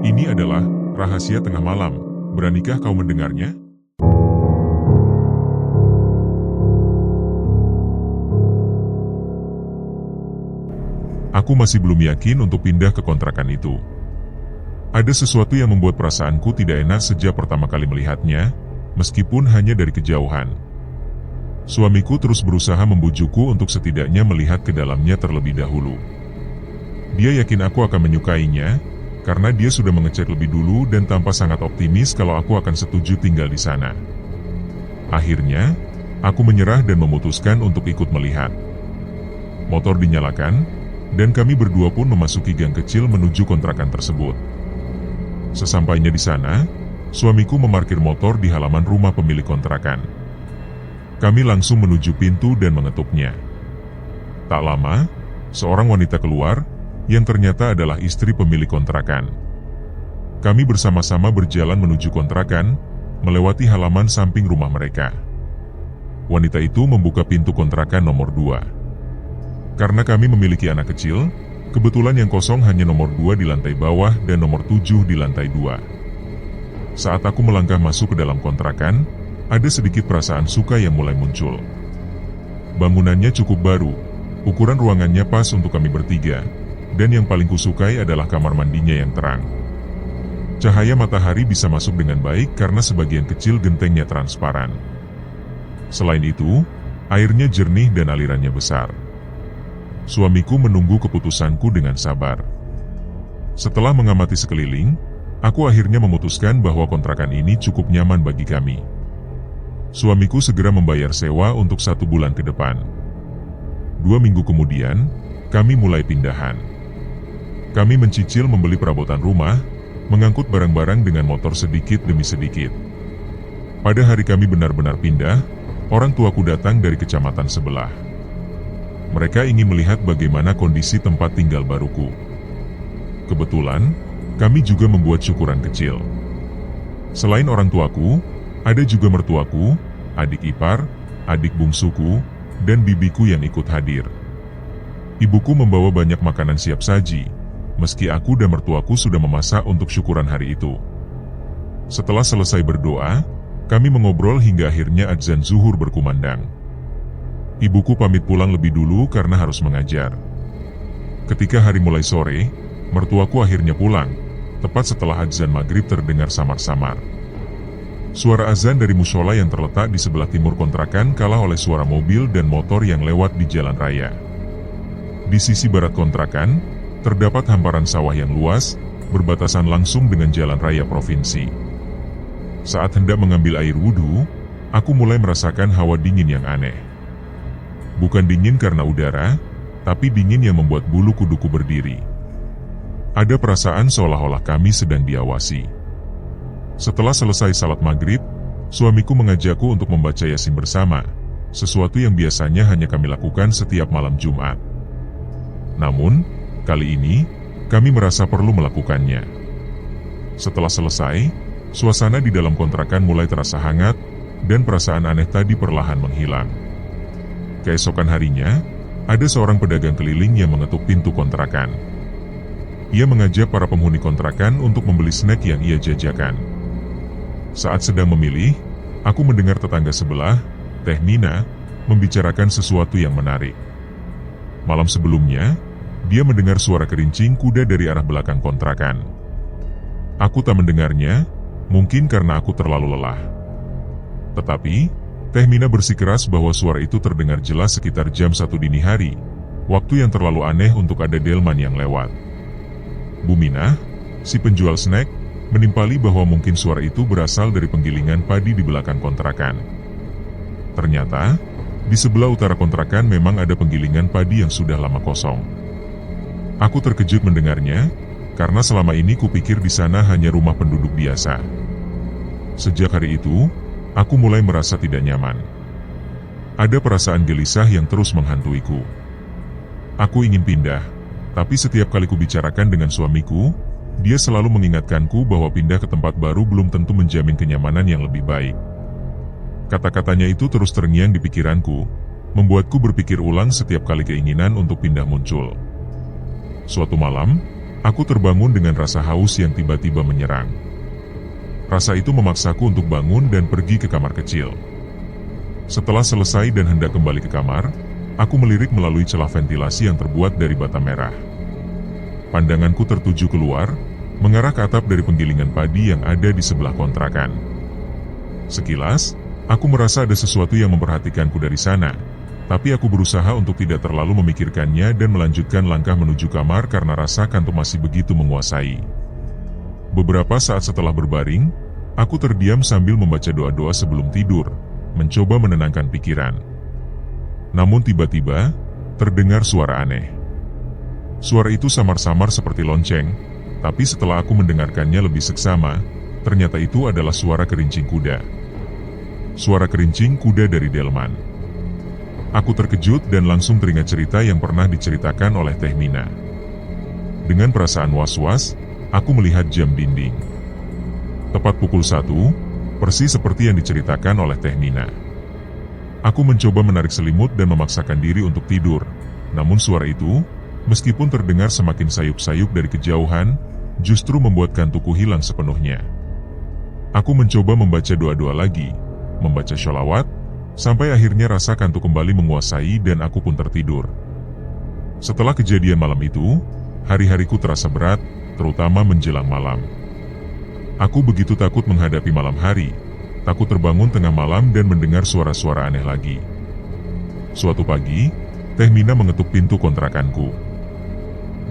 Ini adalah rahasia tengah malam. Beranikah kau mendengarnya? Aku masih belum yakin untuk pindah ke kontrakan itu. Ada sesuatu yang membuat perasaanku tidak enak sejak pertama kali melihatnya, meskipun hanya dari kejauhan. Suamiku terus berusaha membujukku untuk setidaknya melihat ke dalamnya terlebih dahulu. Dia yakin aku akan menyukainya, karena dia sudah mengecek lebih dulu dan tampak sangat optimis kalau aku akan setuju tinggal di sana. Akhirnya, aku menyerah dan memutuskan untuk ikut melihat. Motor dinyalakan, dan kami berdua pun memasuki gang kecil menuju kontrakan tersebut. Sesampainya di sana, suamiku memarkir motor di halaman rumah pemilik kontrakan. Kami langsung menuju pintu dan mengetuknya. Tak lama, seorang wanita keluar, yang ternyata adalah istri pemilik kontrakan. Kami bersama-sama berjalan menuju kontrakan, melewati halaman samping rumah mereka. Wanita itu membuka pintu kontrakan nomor 2. Karena kami memiliki anak kecil, kebetulan yang kosong hanya nomor 2 di lantai bawah dan nomor 7 di lantai 2. Saat aku melangkah masuk ke dalam kontrakan, ada sedikit perasaan suka yang mulai muncul. Bangunannya cukup baru, ukuran ruangannya pas untuk kami bertiga, dan yang paling kusukai adalah kamar mandinya yang terang. Cahaya matahari bisa masuk dengan baik karena sebagian kecil gentengnya transparan. Selain itu, airnya jernih dan alirannya besar. Suamiku menunggu keputusanku dengan sabar. Setelah mengamati sekeliling, aku akhirnya memutuskan bahwa kontrakan ini cukup nyaman bagi kami. Suamiku segera membayar sewa untuk 1 bulan ke depan. 2 minggu kemudian, kami mulai pindahan. Kami mencicil membeli perabotan rumah, mengangkut barang-barang dengan motor sedikit demi sedikit. Pada hari kami benar-benar pindah, orang tuaku datang dari kecamatan sebelah. Mereka ingin melihat bagaimana kondisi tempat tinggal baruku. Kebetulan, kami juga membuat syukuran kecil. Selain orang tuaku, ada juga mertuaku, adik ipar, adik bungsuku, dan bibiku yang ikut hadir. Ibuku membawa banyak makanan siap saji, meski aku dan mertuaku sudah memasak untuk syukuran hari itu. Setelah selesai berdoa, kami mengobrol hingga akhirnya adzan zuhur berkumandang. Ibuku pamit pulang lebih dulu karena harus mengajar. Ketika hari mulai sore, mertuaku akhirnya pulang, tepat setelah adzan maghrib terdengar samar-samar. Suara azan dari musola yang terletak di sebelah timur kontrakan kalah oleh suara mobil dan motor yang lewat di jalan raya. Di sisi barat kontrakan, terdapat hamparan sawah yang luas, berbatasan langsung dengan jalan raya provinsi. Saat hendak mengambil air wudhu, aku mulai merasakan hawa dingin yang aneh. Bukan dingin karena udara, tapi dingin yang membuat bulu kuduku berdiri. Ada perasaan seolah-olah kami sedang diawasi. Setelah selesai salat maghrib, suamiku mengajakku untuk membaca Yasin bersama, sesuatu yang biasanya hanya kami lakukan setiap malam Jumat. Namun, kali ini, kami merasa perlu melakukannya. Setelah selesai, suasana di dalam kontrakan mulai terasa hangat, dan perasaan aneh tadi perlahan menghilang. Keesokan harinya, ada seorang pedagang keliling yang mengetuk pintu kontrakan. Ia mengajak para penghuni kontrakan untuk membeli snack yang ia jajakan. Saat sedang memilih, aku mendengar tetangga sebelah, Teh Nina, membicarakan sesuatu yang menarik. Malam sebelumnya, dia mendengar suara kerincing kuda dari arah belakang kontrakan. Aku tak mendengarnya, mungkin karena aku terlalu lelah. Tetapi, Teh Mina bersikeras bahwa suara itu terdengar jelas sekitar jam 1 dini hari, waktu yang terlalu aneh untuk ada delman yang lewat. Bu Mina, si penjual snack, menimpali bahwa mungkin suara itu berasal dari penggilingan padi di belakang kontrakan. Ternyata, di sebelah utara kontrakan memang ada penggilingan padi yang sudah lama kosong. Aku terkejut mendengarnya, karena selama ini kupikir di sana hanya rumah penduduk biasa. Sejak hari itu, aku mulai merasa tidak nyaman. Ada perasaan gelisah yang terus menghantuiku. Aku ingin pindah, tapi setiap kali kubicarakan dengan suamiku, dia selalu mengingatkanku bahwa pindah ke tempat baru belum tentu menjamin kenyamanan yang lebih baik. Kata-katanya itu terus terngiang di pikiranku, membuatku berpikir ulang setiap kali keinginan untuk pindah muncul. Suatu malam, Aku terbangun dengan rasa haus yang tiba-tiba menyerang. Rasa itu memaksaku untuk bangun dan pergi ke kamar kecil. Setelah selesai dan hendak kembali ke kamar, aku melirik melalui celah ventilasi yang terbuat dari bata merah. Pandanganku tertuju keluar, mengarah ke atap dari penggilingan padi yang ada di sebelah kontrakan. Sekilas, aku merasa ada sesuatu yang memperhatikanku dari sana, tapi aku berusaha untuk tidak terlalu memikirkannya dan melanjutkan langkah menuju kamar karena rasa kantuk masih begitu menguasai. Beberapa saat setelah berbaring, aku terdiam sambil membaca doa-doa sebelum tidur, mencoba menenangkan pikiran. Namun tiba-tiba, terdengar suara aneh. Suara itu samar-samar seperti lonceng, tapi setelah aku mendengarkannya lebih seksama, ternyata itu adalah suara kerincing kuda. Suara kerincing kuda dari delman. Aku terkejut dan langsung teringat cerita yang pernah diceritakan oleh Teh Mina. Dengan perasaan was-was, aku melihat jam dinding. Tepat pukul 1, persis seperti yang diceritakan oleh Teh Mina. Aku mencoba menarik selimut dan memaksakan diri untuk tidur, namun suara itu, meskipun terdengar semakin sayup-sayup dari kejauhan, justru membuat kantukku hilang sepenuhnya. Aku mencoba membaca doa-doa lagi, membaca sholawat, sampai akhirnya rasa kantuk kembali menguasai dan aku pun tertidur. Setelah kejadian malam itu, hari-hariku terasa berat, terutama menjelang malam. Aku begitu takut menghadapi malam hari, takut terbangun tengah malam dan mendengar suara-suara aneh lagi. Suatu pagi, Teh Mina mengetuk pintu kontrakanku.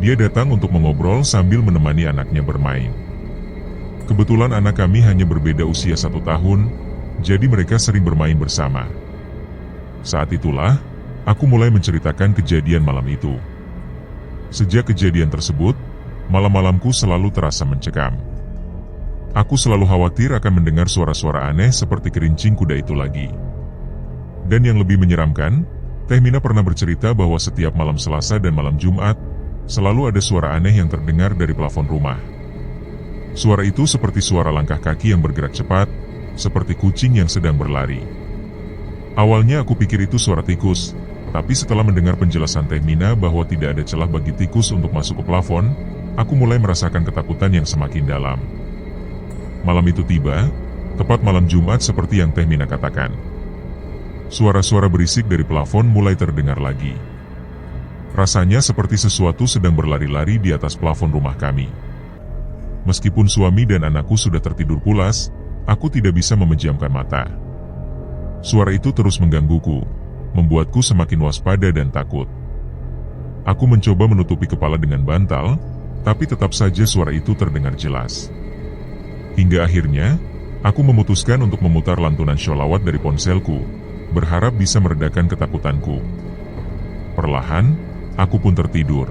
Dia datang untuk mengobrol sambil menemani anaknya bermain. Kebetulan anak kami hanya berbeda usia 1 tahun, jadi mereka sering bermain bersama. Saat itulah, aku mulai menceritakan kejadian malam itu. Sejak kejadian tersebut, malam-malamku selalu terasa mencekam. Aku selalu khawatir akan mendengar suara-suara aneh seperti kerincing kuda itu lagi. Dan yang lebih menyeramkan, Teh Mina pernah bercerita bahwa setiap malam Selasa dan malam Jumat, selalu ada suara aneh yang terdengar dari plafon rumah. Suara itu seperti suara langkah kaki yang bergerak cepat, seperti kucing yang sedang berlari. Awalnya aku pikir itu suara tikus, tapi setelah mendengar penjelasan Teh Mina bahwa tidak ada celah bagi tikus untuk masuk ke plafon, aku mulai merasakan ketakutan yang semakin dalam. Malam itu tiba, tepat malam Jumat seperti yang Teh Mina katakan. Suara-suara berisik dari plafon mulai terdengar lagi. Rasanya seperti sesuatu sedang berlari-lari di atas plafon rumah kami. Meskipun suami dan anakku sudah tertidur pulas, aku tidak bisa memejamkan mata. Suara itu terus menggangguku, membuatku semakin waspada dan takut. Aku mencoba menutupi kepala dengan bantal, tapi tetap saja suara itu terdengar jelas. Hingga akhirnya, aku memutuskan untuk memutar lantunan sholawat dari ponselku, berharap bisa meredakan ketakutanku. Perlahan, aku pun tertidur.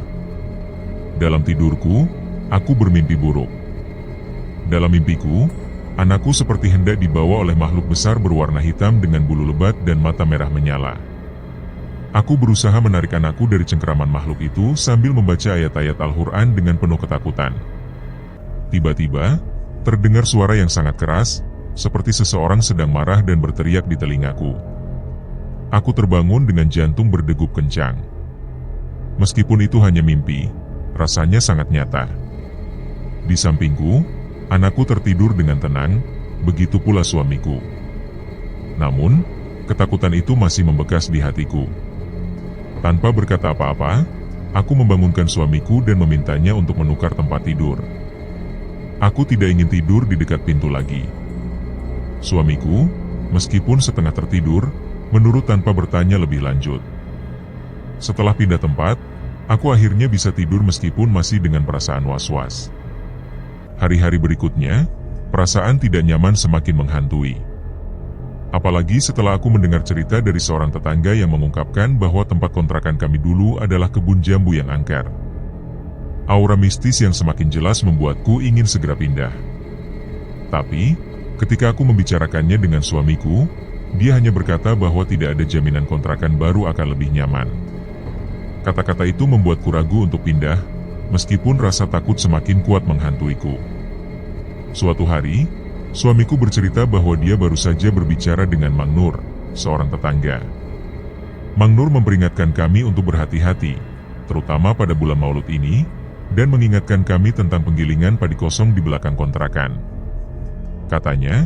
Dalam tidurku, aku bermimpi buruk. Dalam mimpiku, anakku seperti hendak dibawa oleh makhluk besar berwarna hitam dengan bulu lebat dan mata merah menyala. Aku berusaha menarik anakku dari cengkeraman makhluk itu sambil membaca ayat-ayat Al-Quran dengan penuh ketakutan. Tiba-tiba, terdengar suara yang sangat keras, seperti seseorang sedang marah dan berteriak di telingaku. Aku terbangun dengan jantung berdegup kencang. Meskipun itu hanya mimpi, rasanya sangat nyata. Di sampingku, anakku tertidur dengan tenang, begitu pula suamiku. Namun, ketakutan itu masih membekas di hatiku. Tanpa berkata apa-apa, aku membangunkan suamiku dan memintanya untuk menukar tempat tidur. Aku tidak ingin tidur di dekat pintu lagi. Suamiku, meskipun setengah tertidur, menurut tanpa bertanya lebih lanjut. Setelah pindah tempat, aku akhirnya bisa tidur meskipun masih dengan perasaan was-was. Hari-hari berikutnya, perasaan tidak nyaman semakin menghantui. Apalagi setelah aku mendengar cerita dari seorang tetangga yang mengungkapkan bahwa tempat kontrakan kami dulu adalah kebun jambu yang angker. Aura mistis yang semakin jelas membuatku ingin segera pindah. Tapi, ketika aku membicarakannya dengan suamiku, dia hanya berkata bahwa tidak ada jaminan kontrakan baru akan lebih nyaman. Kata-kata itu membuatku ragu untuk pindah, meskipun rasa takut semakin kuat menghantuiku. Suatu hari, suamiku bercerita bahwa dia baru saja berbicara dengan Mang Nur, seorang tetangga. Mang Nur memperingatkan kami untuk berhati-hati, terutama pada bulan Maulud ini, dan mengingatkan kami tentang penggilingan padi kosong di belakang kontrakan. Katanya,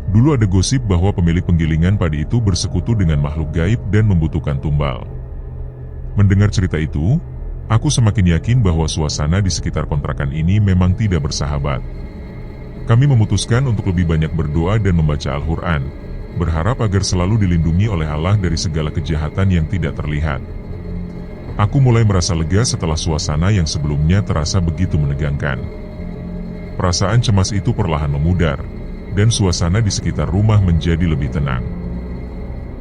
dulu ada gosip bahwa pemilik penggilingan padi itu bersekutu dengan makhluk gaib dan membutuhkan tumbal. Mendengar cerita itu, aku semakin yakin bahwa suasana di sekitar kontrakan ini memang tidak bersahabat. Kami memutuskan untuk lebih banyak berdoa dan membaca Al-Quran, berharap agar selalu dilindungi oleh Allah dari segala kejahatan yang tidak terlihat. Aku mulai merasa lega setelah suasana yang sebelumnya terasa begitu menegangkan. Perasaan cemas itu perlahan memudar, dan suasana di sekitar rumah menjadi lebih tenang.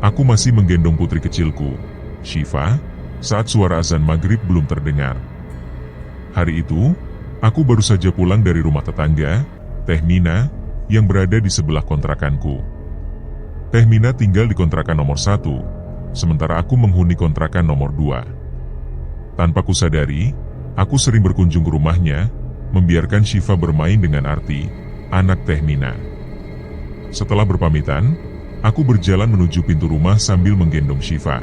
Aku masih menggendong putri kecilku, Syifa, saat suara azan maghrib belum terdengar. Hari itu, aku baru saja pulang dari rumah tetangga, Teh Mina, yang berada di sebelah kontrakanku. Teh Mina tinggal di kontrakan nomor 1, sementara aku menghuni kontrakan nomor 2. Tanpa kusadari, aku sering berkunjung ke rumahnya, membiarkan Syifa bermain dengan Arti, anak Teh Mina. Setelah berpamitan, aku berjalan menuju pintu rumah sambil menggendong Syifa.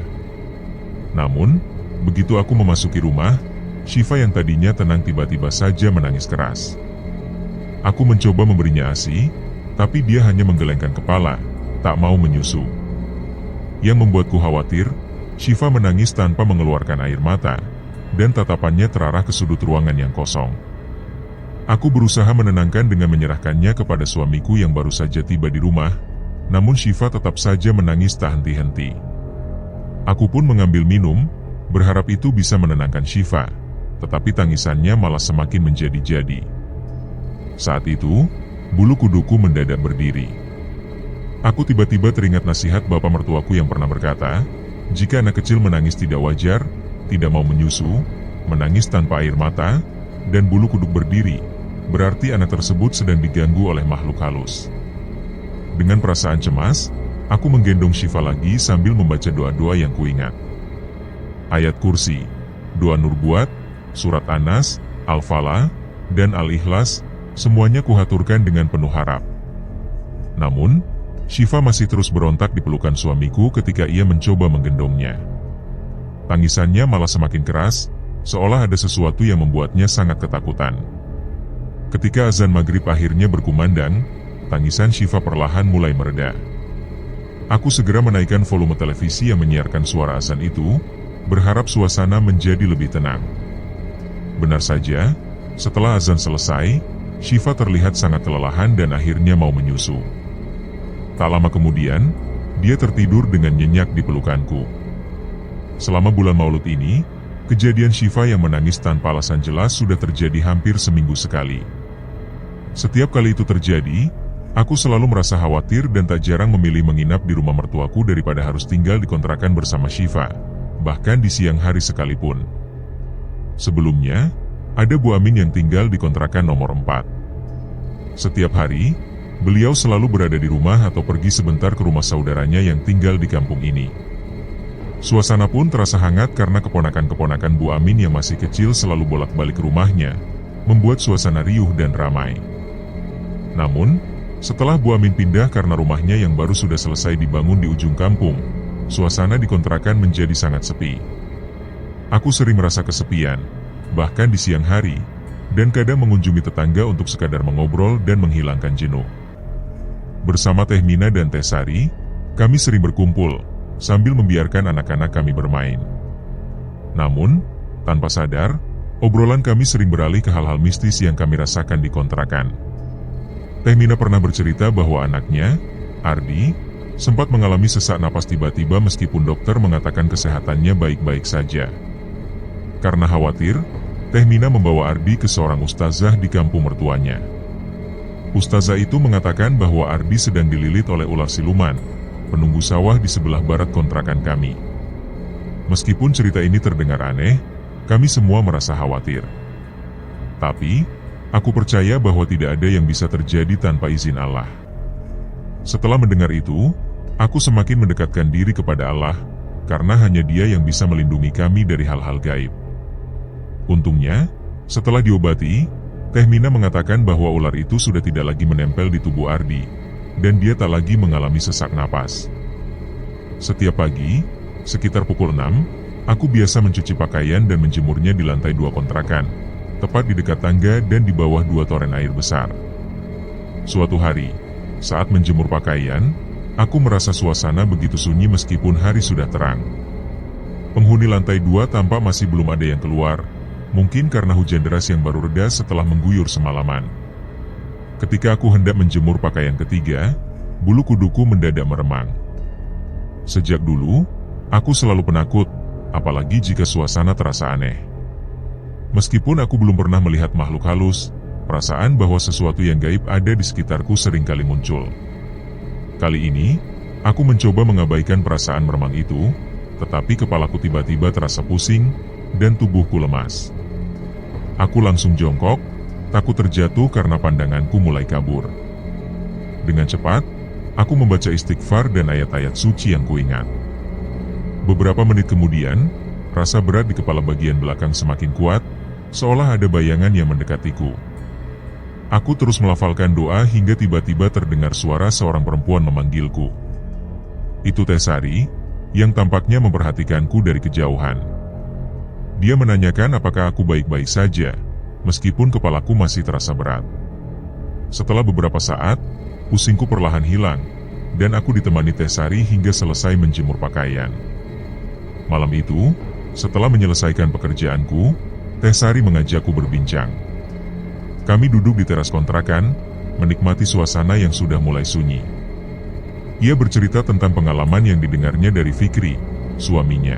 Namun, begitu aku memasuki rumah, Syifa yang tadinya tenang tiba-tiba saja menangis keras. Aku mencoba memberinya ASI, tapi dia hanya menggelengkan kepala, tak mau menyusu. Yang membuatku khawatir, Syifa menangis tanpa mengeluarkan air mata, dan tatapannya terarah ke sudut ruangan yang kosong. Aku berusaha menenangkan dengan menyerahkannya kepada suamiku yang baru saja tiba di rumah, namun Syifa tetap saja menangis tak henti-henti. Aku pun mengambil minum, berharap itu bisa menenangkan Syifa, tetapi tangisannya malah semakin menjadi-jadi. Saat itu, bulu kuduku mendadak berdiri. Aku tiba-tiba teringat nasihat bapak mertuaku yang pernah berkata, jika anak kecil menangis tidak wajar, tidak mau menyusu, menangis tanpa air mata, dan bulu kuduk berdiri, berarti anak tersebut sedang diganggu oleh makhluk halus. Dengan perasaan cemas, aku menggendong Syifa lagi sambil membaca doa-doa yang kuingat. Ayat kursi, doa Nurbuat, surat Anas, Al-Falah, dan Al-Ikhlas, semuanya kuhaturkan dengan penuh harap. Namun, Syifa masih terus berontak di pelukan suamiku ketika ia mencoba menggendongnya. Tangisannya malah semakin keras, seolah ada sesuatu yang membuatnya sangat ketakutan. Ketika azan maghrib akhirnya berkumandang, tangisan Syifa perlahan mulai mereda. Aku segera menaikkan volume televisi yang menyiarkan suara azan itu, berharap suasana menjadi lebih tenang. Benar saja, setelah azan selesai, Syifa terlihat sangat kelelahan dan akhirnya mau menyusu. Tak lama kemudian, dia tertidur dengan nyenyak di pelukanku. Selama bulan Maulud ini, kejadian Syifa yang menangis tanpa alasan jelas sudah terjadi hampir seminggu sekali. Setiap kali itu terjadi, aku selalu merasa khawatir dan tak jarang memilih menginap di rumah mertuaku daripada harus tinggal di kontrakan bersama Syifa, bahkan di siang hari sekalipun. Sebelumnya, ada Bu Amin yang tinggal di kontrakan nomor 4. Setiap hari, beliau selalu berada di rumah atau pergi sebentar ke rumah saudaranya yang tinggal di kampung ini. Suasana pun terasa hangat karena keponakan-keponakan Bu Amin yang masih kecil selalu bolak-balik ke rumahnya, membuat suasana riuh dan ramai. Namun, setelah Bu Amin pindah karena rumahnya yang baru sudah selesai dibangun di ujung kampung, suasana di kontrakan menjadi sangat sepi. Aku sering merasa kesepian, bahkan di siang hari, dan kadang mengunjungi tetangga untuk sekadar mengobrol dan menghilangkan jenuh. Bersama Teh Mina dan Teh Sari, kami sering berkumpul, sambil membiarkan anak-anak kami bermain. Namun, tanpa sadar, obrolan kami sering beralih ke hal-hal mistis yang kami rasakan di kontrakan. Teh Mina pernah bercerita bahwa anaknya, Ardi, sempat mengalami sesak napas tiba-tiba meskipun dokter mengatakan kesehatannya baik-baik saja. Karena khawatir, Teh Mina membawa Ardi ke seorang ustazah di kampung mertuanya. Ustazah itu mengatakan bahwa Ardi sedang dililit oleh ular siluman, penunggu sawah di sebelah barat kontrakan kami. Meskipun cerita ini terdengar aneh, kami semua merasa khawatir. Tapi, aku percaya bahwa tidak ada yang bisa terjadi tanpa izin Allah. Setelah mendengar itu, aku semakin mendekatkan diri kepada Allah, karena hanya Dia yang bisa melindungi kami dari hal-hal gaib. Untungnya, setelah diobati, Teh Mina mengatakan bahwa ular itu sudah tidak lagi menempel di tubuh Ardi, dan dia tak lagi mengalami sesak napas. Setiap pagi, sekitar pukul 6, aku biasa mencuci pakaian dan menjemurnya di lantai 2 kontrakan, tepat di dekat tangga dan di bawah 2 toren air besar. Suatu hari, saat menjemur pakaian, aku merasa suasana begitu sunyi meskipun hari sudah terang. Penghuni lantai 2 tampak masih belum ada yang keluar, mungkin karena hujan deras yang baru reda setelah mengguyur semalaman. Ketika aku hendak menjemur pakaian ketiga, bulu kuduku mendadak meremang. Sejak dulu, aku selalu penakut, apalagi jika suasana terasa aneh. Meskipun aku belum pernah melihat makhluk halus, perasaan bahwa sesuatu yang gaib ada di sekitarku seringkali muncul. Kali ini, aku mencoba mengabaikan perasaan meremang itu, tetapi kepalaku tiba-tiba terasa pusing, dan tubuhku lemas. Aku langsung jongkok, takut terjatuh karena pandanganku mulai kabur. Dengan cepat, aku membaca istighfar dan ayat-ayat suci yang kuingat. Beberapa menit kemudian, rasa berat di kepala bagian belakang semakin kuat, seolah ada bayangan yang mendekatiku. Aku terus melafalkan doa hingga tiba-tiba terdengar suara seorang perempuan memanggilku. Itu Tesari, yang tampaknya memperhatikanku dari kejauhan. Dia menanyakan apakah aku baik-baik saja, meskipun kepalaku masih terasa berat. Setelah beberapa saat, pusingku perlahan hilang, dan aku ditemani Tesari hingga selesai menjemur pakaian. Malam itu, setelah menyelesaikan pekerjaanku, Tesari mengajakku berbincang. Kami duduk di teras kontrakan, menikmati suasana yang sudah mulai sunyi. Ia bercerita tentang pengalaman yang didengarnya dari Fikri, suaminya.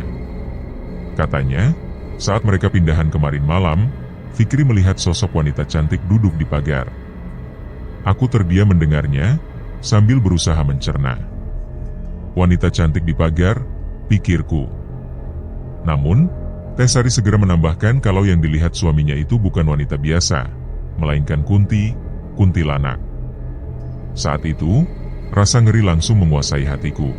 Katanya, saat mereka pindahan kemarin malam, Fikri melihat sosok wanita cantik duduk di pagar. Aku terdiam mendengarnya, sambil berusaha mencerna. Wanita cantik di pagar, pikirku. Namun, Tesari segera menambahkan kalau yang dilihat suaminya itu bukan wanita biasa, melainkan kuntilanak. Saat itu, rasa ngeri langsung menguasai hatiku.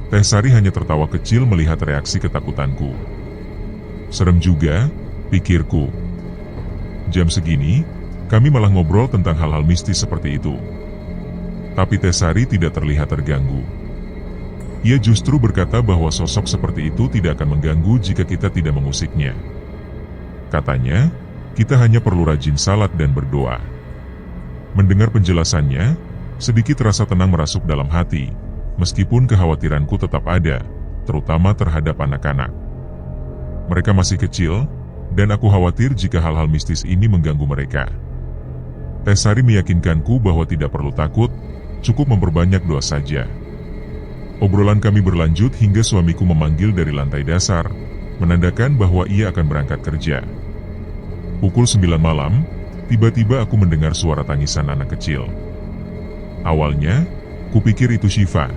Tesari hanya tertawa kecil melihat reaksi ketakutanku. Serem juga, pikirku. Jam segini, kami malah ngobrol tentang hal-hal mistis seperti itu. Tapi Tesari tidak terlihat terganggu. Ia justru berkata bahwa sosok seperti itu tidak akan mengganggu jika kita tidak mengusiknya. Katanya, kita hanya perlu rajin salat dan berdoa. Mendengar penjelasannya, sedikit rasa tenang merasuk dalam hati, meskipun kekhawatiranku tetap ada, terutama terhadap anak-anak. Mereka masih kecil, dan aku khawatir jika hal-hal mistis ini mengganggu mereka. Tesari meyakinkanku bahwa tidak perlu takut, cukup memperbanyak doa saja. Obrolan kami berlanjut hingga suamiku memanggil dari lantai dasar, menandakan bahwa ia akan berangkat kerja. Pukul 9 malam, tiba-tiba aku mendengar suara tangisan anak kecil. Awalnya, kupikir itu Syifa,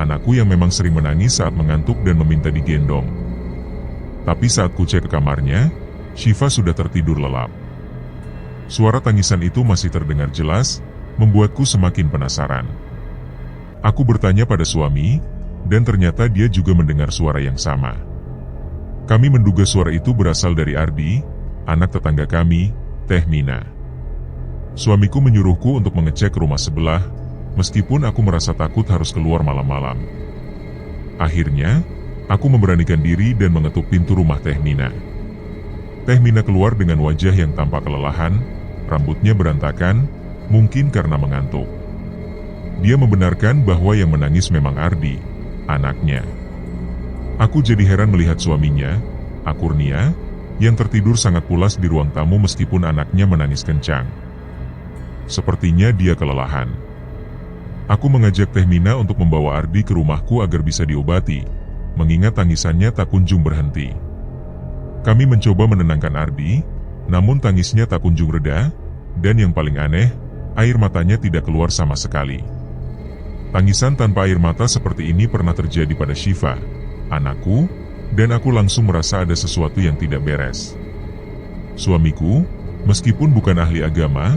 anakku yang memang sering menangis saat mengantuk dan meminta digendong. Tapi saat ku cek ke kamarnya, Syifa sudah tertidur lelap. Suara tangisan itu masih terdengar jelas, membuatku semakin penasaran. Aku bertanya pada suami, dan ternyata dia juga mendengar suara yang sama. Kami menduga suara itu berasal dari Ardi, anak tetangga kami, Teh Mina. Suamiku menyuruhku untuk mengecek rumah sebelah, meskipun aku merasa takut harus keluar malam-malam. Akhirnya, aku memberanikan diri dan mengetuk pintu rumah Teh Mina. Teh Mina keluar dengan wajah yang tampak kelelahan, rambutnya berantakan, mungkin karena mengantuk. Dia membenarkan bahwa yang menangis memang Ardi, anaknya. Aku jadi heran melihat suaminya, Akurnia, yang tertidur sangat pulas di ruang tamu meskipun anaknya menangis kencang. Sepertinya dia kelelahan. Aku mengajak Teh Mina untuk membawa Ardi ke rumahku agar bisa diobati, mengingat tangisannya tak kunjung berhenti. Kami mencoba menenangkan Ardi, namun tangisnya tak kunjung reda, dan yang paling aneh, air matanya tidak keluar sama sekali. Tangisan tanpa air mata seperti ini pernah terjadi pada Syifa, anakku, dan aku langsung merasa ada sesuatu yang tidak beres. Suamiku, meskipun bukan ahli agama,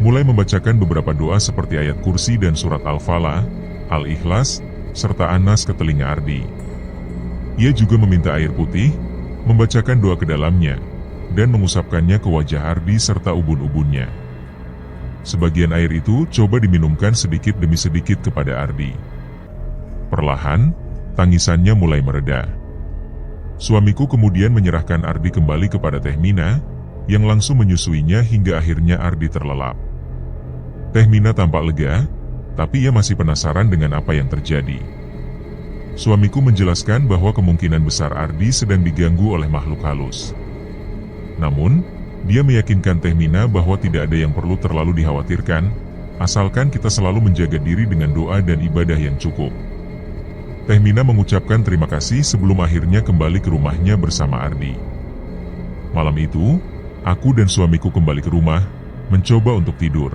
mulai membacakan beberapa doa seperti ayat kursi dan surat Al-Falah, Al-Ikhlas, serta An-Nas ke telinga Ardi. Ia juga meminta air putih, membacakan doa ke dalamnya, dan mengusapkannya ke wajah Ardi serta ubun-ubunnya. Sebagian air itu coba diminumkan sedikit demi sedikit kepada Ardi. Perlahan, tangisannya mulai mereda. Suamiku kemudian menyerahkan Ardi kembali kepada Teh Mina, yang langsung menyusuinya hingga akhirnya Ardi terlelap. Teh Mina tampak lega, tapi ia masih penasaran dengan apa yang terjadi. Suamiku menjelaskan bahwa kemungkinan besar Ardi sedang diganggu oleh makhluk halus. Namun, dia meyakinkan Teh Mina bahwa tidak ada yang perlu terlalu dikhawatirkan, asalkan kita selalu menjaga diri dengan doa dan ibadah yang cukup. Teh Mina mengucapkan terima kasih sebelum akhirnya kembali ke rumahnya bersama Ardi. Malam itu, aku dan suamiku kembali ke rumah, mencoba untuk tidur.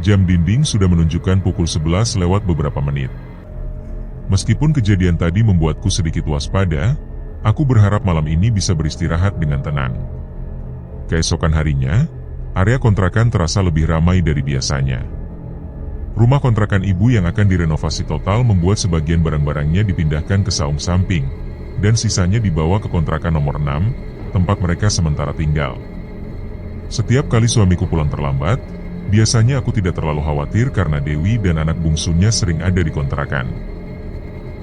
Jam dinding sudah menunjukkan pukul 11 lewat beberapa menit. Meskipun kejadian tadi membuatku sedikit waspada, aku berharap malam ini bisa beristirahat dengan tenang. Keesokan harinya, area kontrakan terasa lebih ramai dari biasanya. Rumah kontrakan ibu yang akan direnovasi total membuat sebagian barang-barangnya dipindahkan ke saung samping, dan sisanya dibawa ke kontrakan nomor 6, tempat mereka sementara tinggal. Setiap kali suamiku pulang terlambat, biasanya aku tidak terlalu khawatir karena Dewi dan anak bungsunya sering ada di kontrakan.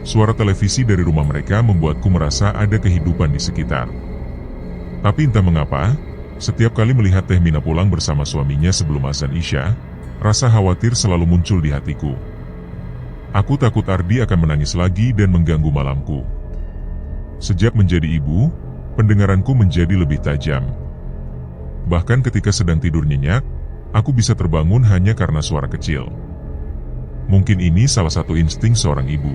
Suara televisi dari rumah mereka membuatku merasa ada kehidupan di sekitar. Tapi entah mengapa, setiap kali melihat Teh Mina pulang bersama suaminya sebelum azan Isya, rasa khawatir selalu muncul di hatiku. Aku takut Ardi akan menangis lagi dan mengganggu malamku. Sejak menjadi ibu, pendengaranku menjadi lebih tajam. Bahkan ketika sedang tidur nyenyak, aku bisa terbangun hanya karena suara kecil. Mungkin ini salah satu insting seorang ibu.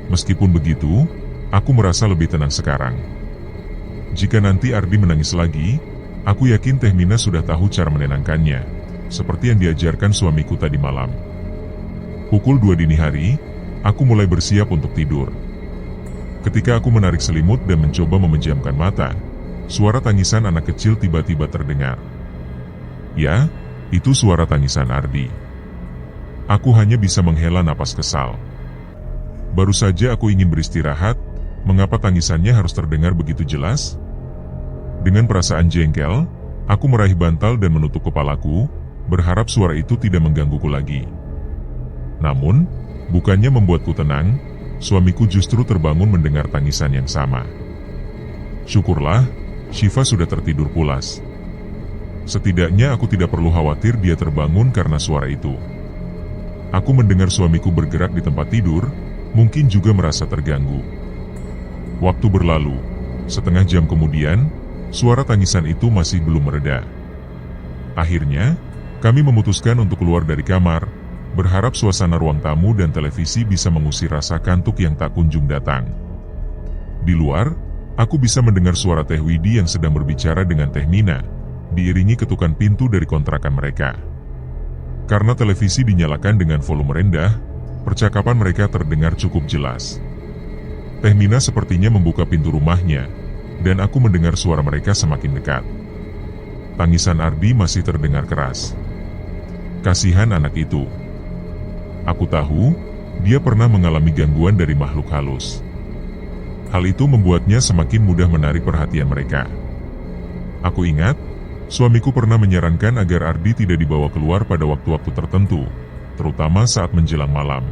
Meskipun begitu, aku merasa lebih tenang sekarang. Jika nanti Ardi menangis lagi, aku yakin Teh Mina sudah tahu cara menenangkannya, seperti yang diajarkan suamiku tadi malam. Pukul 2 dini hari, aku mulai bersiap untuk tidur. Ketika aku menarik selimut dan mencoba memejamkan mata, suara tangisan anak kecil tiba-tiba terdengar. Ya, itu suara tangisan Ardi. Aku hanya bisa menghela napas kesal. Baru saja aku ingin beristirahat, mengapa tangisannya harus terdengar begitu jelas? Dengan perasaan jengkel, aku meraih bantal dan menutup kepalaku, berharap suara itu tidak menggangguku lagi. Namun, bukannya membuatku tenang, suamiku justru terbangun mendengar tangisan yang sama. Syukurlah, Syifa sudah tertidur pulas. Setidaknya aku tidak perlu khawatir dia terbangun karena suara itu. Aku mendengar suamiku bergerak di tempat tidur, mungkin juga merasa terganggu. Waktu berlalu, setengah jam kemudian, suara tangisan itu masih belum mereda. Akhirnya, kami memutuskan untuk keluar dari kamar, berharap suasana ruang tamu dan televisi bisa mengusir rasa kantuk yang tak kunjung datang. Di luar, aku bisa mendengar suara Teh Widi yang sedang berbicara dengan Teh Mina, diiringi ketukan pintu dari kontrakan mereka. Karena televisi dinyalakan dengan volume rendah, percakapan mereka terdengar cukup jelas. Teh Mina sepertinya membuka pintu rumahnya, dan aku mendengar suara mereka semakin dekat. Tangisan Ardi masih terdengar keras. Kasihan anak itu. Aku tahu, dia pernah mengalami gangguan dari makhluk halus. Hal itu membuatnya semakin mudah menarik perhatian mereka. Aku ingat, suamiku pernah menyarankan agar Ardi tidak dibawa keluar pada waktu-waktu tertentu, terutama saat menjelang malam.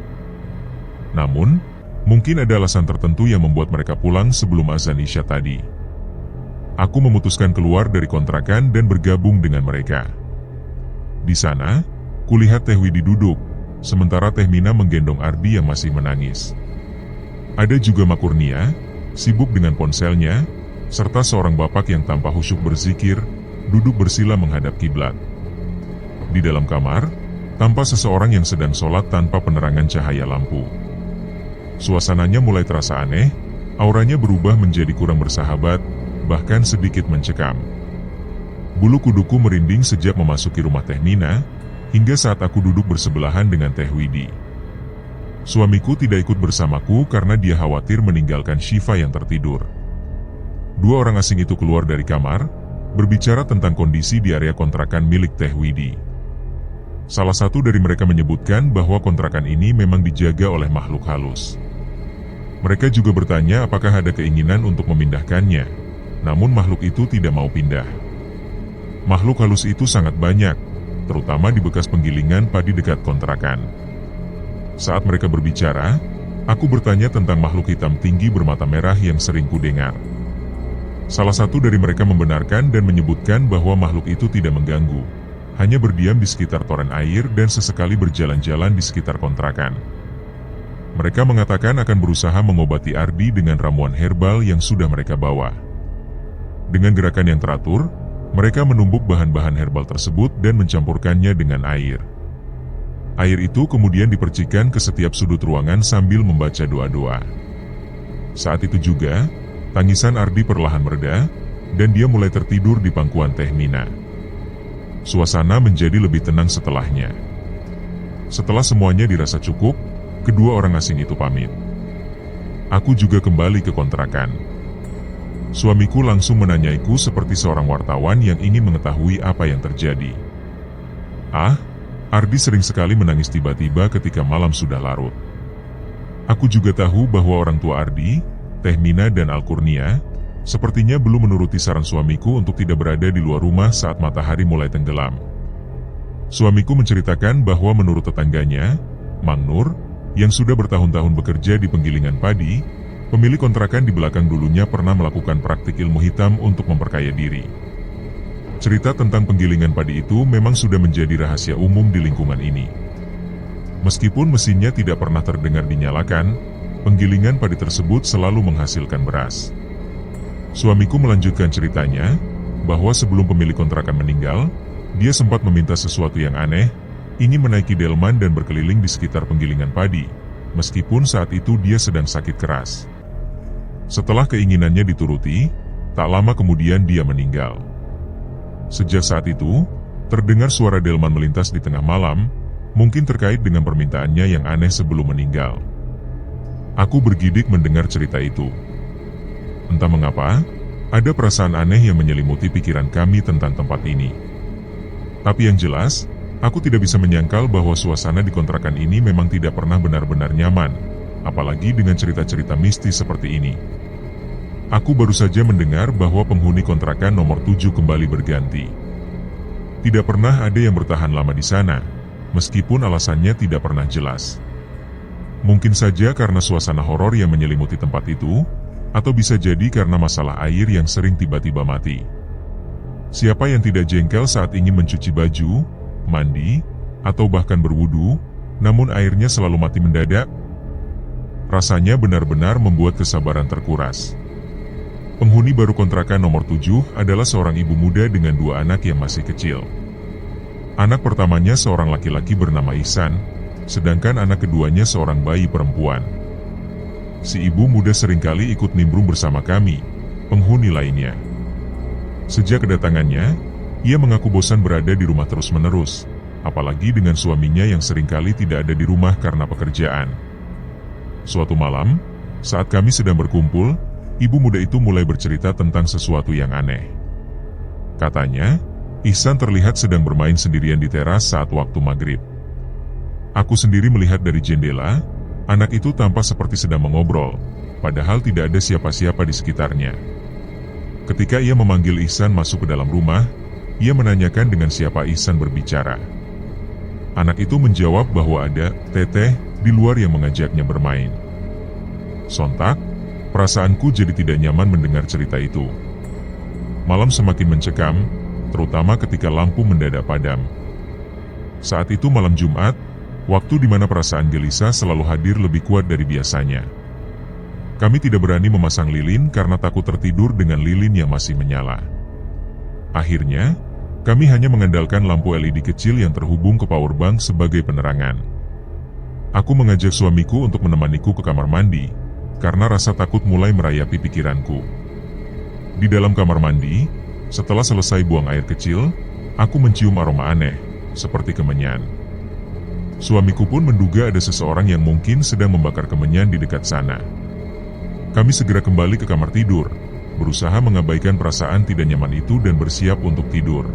Namun, mungkin ada alasan tertentu yang membuat mereka pulang sebelum azan Isya tadi. Aku memutuskan keluar dari kontrakan dan bergabung dengan mereka. Di sana, kulihat Teh Widi duduk, sementara Teh Mina menggendong Ardi yang masih menangis. Ada juga Mak Kurnia, sibuk dengan ponselnya, serta seorang bapak yang tanpa khusyuk berzikir, duduk bersila menghadap kiblat. Di dalam kamar, tampak seseorang yang sedang sholat tanpa penerangan cahaya lampu. Suasananya mulai terasa aneh, auranya berubah menjadi kurang bersahabat, bahkan sedikit mencekam. Bulu kuduku merinding sejak memasuki rumah Teh Mina, hingga saat aku duduk bersebelahan dengan Teh Widi. Suamiku tidak ikut bersamaku karena dia khawatir meninggalkan Syifa yang tertidur. Dua orang asing itu keluar dari kamar, berbicara tentang kondisi di area kontrakan milik Teh Widi. Salah satu dari mereka menyebutkan bahwa kontrakan ini memang dijaga oleh makhluk halus. Mereka juga bertanya apakah ada keinginan untuk memindahkannya, namun makhluk itu tidak mau pindah. Makhluk halus itu sangat banyak, terutama di bekas penggilingan padi dekat kontrakan. Saat mereka berbicara, aku bertanya tentang makhluk hitam tinggi bermata merah yang sering kudengar. Salah satu dari mereka membenarkan dan menyebutkan bahwa makhluk itu tidak mengganggu, hanya berdiam di sekitar toren air dan sesekali berjalan-jalan di sekitar kontrakan. Mereka mengatakan akan berusaha mengobati Ardi dengan ramuan herbal yang sudah mereka bawa. Dengan gerakan yang teratur, mereka menumbuk bahan-bahan herbal tersebut dan mencampurkannya dengan air. Air itu kemudian dipercikan ke setiap sudut ruangan sambil membaca doa-doa. Saat itu juga, tangisan Ardi perlahan mereda, dan dia mulai tertidur di pangkuan Teh Mina. Suasana menjadi lebih tenang setelahnya. Setelah semuanya dirasa cukup, kedua orang asing itu pamit. Aku juga kembali ke kontrakan. Suamiku langsung menanyaiku seperti seorang wartawan yang ingin mengetahui apa yang terjadi. Ardi sering sekali menangis tiba-tiba ketika malam sudah larut. Aku juga tahu bahwa orang tua Ardi, Teh Mina dan Al-Kurnia, sepertinya belum menuruti saran suamiku untuk tidak berada di luar rumah saat matahari mulai tenggelam. Suamiku menceritakan bahwa menurut tetangganya, Mang Nur, yang sudah bertahun-tahun bekerja di penggilingan padi, pemilik kontrakan di belakang dulunya pernah melakukan praktik ilmu hitam untuk memperkaya diri. Cerita tentang penggilingan padi itu memang sudah menjadi rahasia umum di lingkungan ini. Meskipun mesinnya tidak pernah terdengar dinyalakan, penggilingan padi tersebut selalu menghasilkan beras. Suamiku melanjutkan ceritanya, bahwa sebelum pemilik kontrakan meninggal, dia sempat meminta sesuatu yang aneh, ingin menaiki delman dan berkeliling di sekitar penggilingan padi, meskipun saat itu dia sedang sakit keras. Setelah keinginannya dituruti, tak lama kemudian dia meninggal. Sejak saat itu, terdengar suara delman melintas di tengah malam, mungkin terkait dengan permintaannya yang aneh sebelum meninggal. Aku bergidik mendengar cerita itu. Entah mengapa, ada perasaan aneh yang menyelimuti pikiran kami tentang tempat ini. Tapi yang jelas, aku tidak bisa menyangkal bahwa suasana di kontrakan ini memang tidak pernah benar-benar nyaman, apalagi dengan cerita-cerita mistis seperti ini. Aku baru saja mendengar bahwa penghuni kontrakan nomor 7 kembali berganti. Tidak pernah ada yang bertahan lama di sana, meskipun alasannya tidak pernah jelas. Mungkin saja karena suasana horor yang menyelimuti tempat itu, atau bisa jadi karena masalah air yang sering tiba-tiba mati. Siapa yang tidak jengkel saat ingin mencuci baju, mandi, atau bahkan berwudu, namun airnya selalu mati mendadak? Rasanya benar-benar membuat kesabaran terkuras. Penghuni baru kontrakan nomor 7 adalah seorang ibu muda dengan 2 anak yang masih kecil. Anak pertamanya seorang laki-laki bernama Ihsan, sedangkan anak keduanya seorang bayi perempuan. Si ibu muda seringkali ikut nimbrung bersama kami, penghuni lainnya. Sejak kedatangannya, ia mengaku bosan berada di rumah terus-menerus, apalagi dengan suaminya yang seringkali tidak ada di rumah karena pekerjaan. Suatu malam, saat kami sedang berkumpul, ibu muda itu mulai bercerita tentang sesuatu yang aneh. Katanya, Ihsan terlihat sedang bermain sendirian di teras saat waktu maghrib. Aku sendiri melihat dari jendela, anak itu tampak seperti sedang mengobrol, padahal tidak ada siapa-siapa di sekitarnya. Ketika ia memanggil Ihsan masuk ke dalam rumah, ia menanyakan dengan siapa Ihsan berbicara. Anak itu menjawab bahwa ada teteh di luar yang mengajaknya bermain. Sontak, perasaanku jadi tidak nyaman mendengar cerita itu. Malam semakin mencekam, terutama ketika lampu mendadak padam. Saat itu malam Jumat, waktu di mana perasaan gelisah selalu hadir lebih kuat dari biasanya. Kami tidak berani memasang lilin karena takut tertidur dengan lilin yang masih menyala. Akhirnya, kami hanya mengandalkan lampu LED kecil yang terhubung ke powerbank sebagai penerangan. Aku mengajak suamiku untuk menemaniku ke kamar mandi, karena rasa takut mulai merayapi pikiranku. Di dalam kamar mandi, setelah selesai buang air kecil, aku mencium aroma aneh, seperti kemenyan. Suamiku pun menduga ada seseorang yang mungkin sedang membakar kemenyan di dekat sana. Kami segera kembali ke kamar tidur, berusaha mengabaikan perasaan tidak nyaman itu dan bersiap untuk tidur.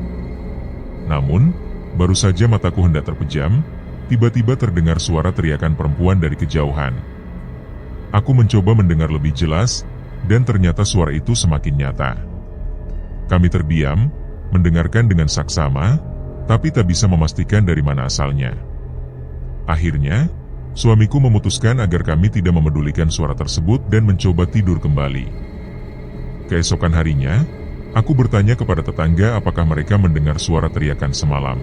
Namun, baru saja mataku hendak terpejam, tiba-tiba terdengar suara teriakan perempuan dari kejauhan. Aku mencoba mendengar lebih jelas, dan ternyata suara itu semakin nyata. Kami terdiam, mendengarkan dengan saksama, tapi tak bisa memastikan dari mana asalnya. Akhirnya, suamiku memutuskan agar kami tidak memedulikan suara tersebut dan mencoba tidur kembali. Keesokan harinya, aku bertanya kepada tetangga apakah mereka mendengar suara teriakan semalam.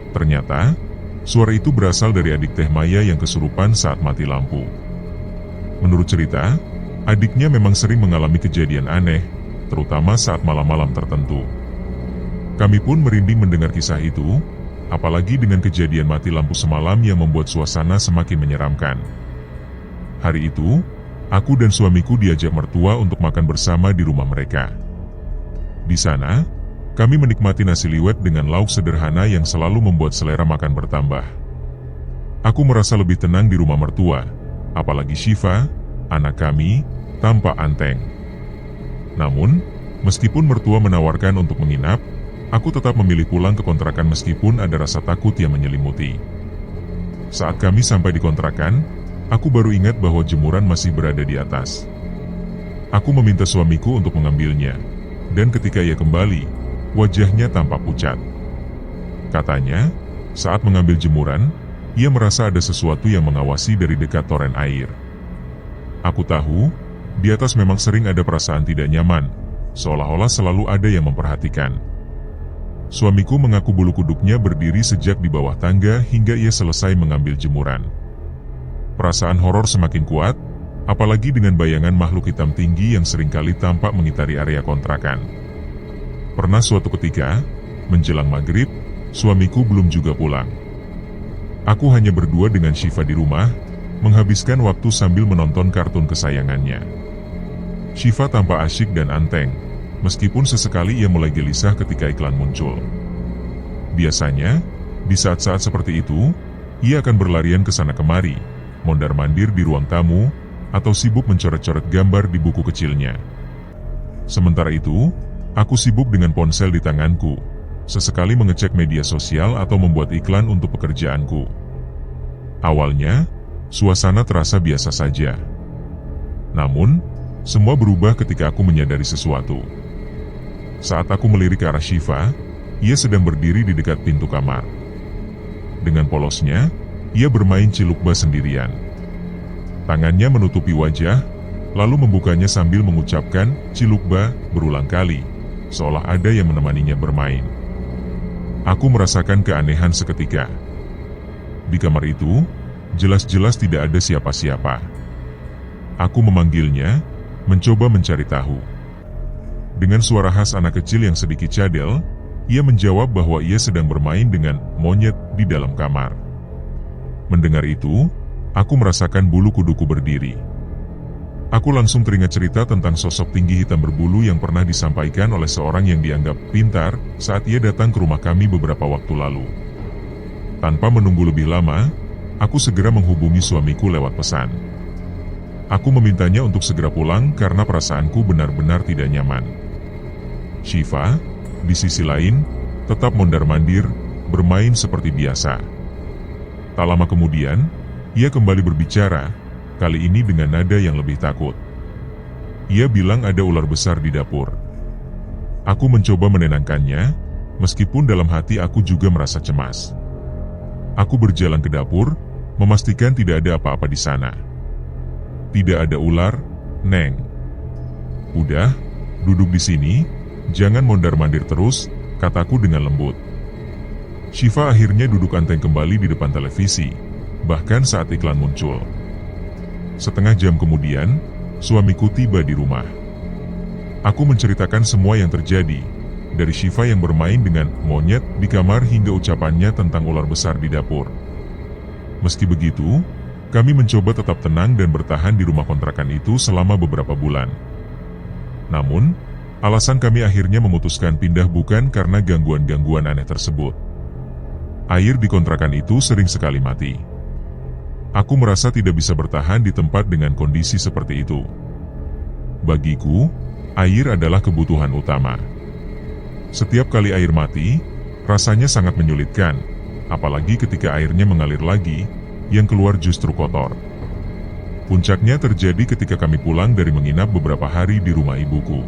Ternyata, suara itu berasal dari adik Teh Maya yang kesurupan saat mati lampu. Menurut cerita, adiknya memang sering mengalami kejadian aneh, terutama saat malam-malam tertentu. Kami pun merinding mendengar kisah itu, apalagi dengan kejadian mati lampu semalam yang membuat suasana semakin menyeramkan. Hari itu, aku dan suamiku diajak mertua untuk makan bersama di rumah mereka. Di sana, kami menikmati nasi liwet dengan lauk sederhana yang selalu membuat selera makan bertambah. Aku merasa lebih tenang di rumah mertua, apalagi Syifa, anak kami, tanpa Anteng. Namun, meskipun mertua menawarkan untuk menginap, aku tetap memilih pulang ke kontrakan meskipun ada rasa takut yang menyelimuti. Saat kami sampai di kontrakan, aku baru ingat bahwa jemuran masih berada di atas. Aku meminta suamiku untuk mengambilnya, dan ketika ia kembali, wajahnya tampak pucat. Katanya, saat mengambil jemuran, ia merasa ada sesuatu yang mengawasi dari dekat toren air. Aku tahu, di atas memang sering ada perasaan tidak nyaman, seolah-olah selalu ada yang memperhatikan. Suamiku mengaku bulu kuduknya berdiri sejak di bawah tangga hingga ia selesai mengambil jemuran. Perasaan horor semakin kuat, apalagi dengan bayangan makhluk hitam tinggi yang seringkali tampak mengitari area kontrakan. Pernah suatu ketika, menjelang maghrib, suamiku belum juga pulang. Aku hanya berdua dengan Syifa di rumah, menghabiskan waktu sambil menonton kartun kesayangannya. Syifa tampak asyik dan anteng, meskipun sesekali ia mulai gelisah ketika iklan muncul. Biasanya, di saat-saat seperti itu, ia akan berlarian ke sana kemari, mondar-mandir di ruang tamu, atau sibuk mencoret-coret gambar di buku kecilnya. Sementara itu, aku sibuk dengan ponsel di tanganku, sesekali mengecek media sosial atau membuat iklan untuk pekerjaanku. Awalnya, suasana terasa biasa saja. Namun, semua berubah ketika aku menyadari sesuatu. Saat aku melirik ke arah Syifa, ia sedang berdiri di dekat pintu kamar. Dengan polosnya, ia bermain cilukba sendirian. Tangannya menutupi wajah, lalu membukanya sambil mengucapkan cilukba berulang kali, seolah ada yang menemaninya bermain. Aku merasakan keanehan seketika. Di kamar itu, jelas-jelas tidak ada siapa-siapa. Aku memanggilnya, mencoba mencari tahu. Dengan suara khas anak kecil yang sedikit cadel, ia menjawab bahwa ia sedang bermain dengan monyet di dalam kamar. Mendengar itu, aku merasakan bulu kuduku berdiri. Aku langsung teringat cerita tentang sosok tinggi hitam berbulu yang pernah disampaikan oleh seorang yang dianggap pintar saat ia datang ke rumah kami beberapa waktu lalu. Tanpa menunggu lebih lama, aku segera menghubungi suamiku lewat pesan. Aku memintanya untuk segera pulang karena perasaanku benar-benar tidak nyaman. Syifa, di sisi lain, tetap mondar-mandir, bermain seperti biasa. Tak lama kemudian, ia kembali berbicara, kali ini dengan nada yang lebih takut. Ia bilang ada ular besar di dapur. Aku mencoba menenangkannya, meskipun dalam hati aku juga merasa cemas. Aku berjalan ke dapur, memastikan tidak ada apa-apa di sana. Tidak ada ular, Neng. Udah, duduk di sini, jangan mondar-mandir terus, kataku dengan lembut. Syifa akhirnya duduk anteng kembali di depan televisi, bahkan saat iklan muncul. Setengah jam kemudian, suamiku tiba di rumah. Aku menceritakan semua yang terjadi, dari Syifa yang bermain dengan monyet di kamar hingga ucapannya tentang ular besar di dapur. Meski begitu, kami mencoba tetap tenang dan bertahan di rumah kontrakan itu selama beberapa bulan. Namun, alasan kami akhirnya memutuskan pindah bukan karena gangguan-gangguan aneh tersebut. Air di kontrakan itu sering sekali mati. Aku merasa tidak bisa bertahan di tempat dengan kondisi seperti itu. Bagiku, air adalah kebutuhan utama. Setiap kali air mati, rasanya sangat menyulitkan, apalagi ketika airnya mengalir lagi, yang keluar justru kotor. Puncaknya terjadi ketika kami pulang dari menginap beberapa hari di rumah ibuku.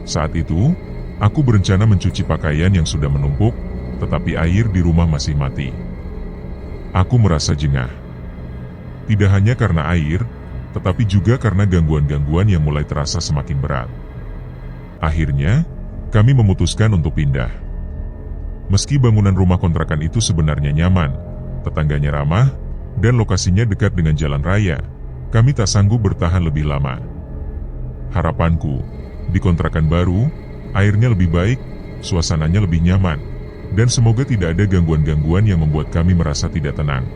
Saat itu, aku berencana mencuci pakaian yang sudah menumpuk, tetapi air di rumah masih mati. Aku merasa jengah. Tidak hanya karena air, tetapi juga karena gangguan-gangguan yang mulai terasa semakin berat. Akhirnya, kami memutuskan untuk pindah. Meski bangunan rumah kontrakan itu sebenarnya nyaman, tetangganya ramah, dan lokasinya dekat dengan jalan raya, kami tak sanggup bertahan lebih lama. Harapanku, di kontrakan baru, airnya lebih baik, suasananya lebih nyaman, dan semoga tidak ada gangguan-gangguan yang membuat kami merasa tidak tenang.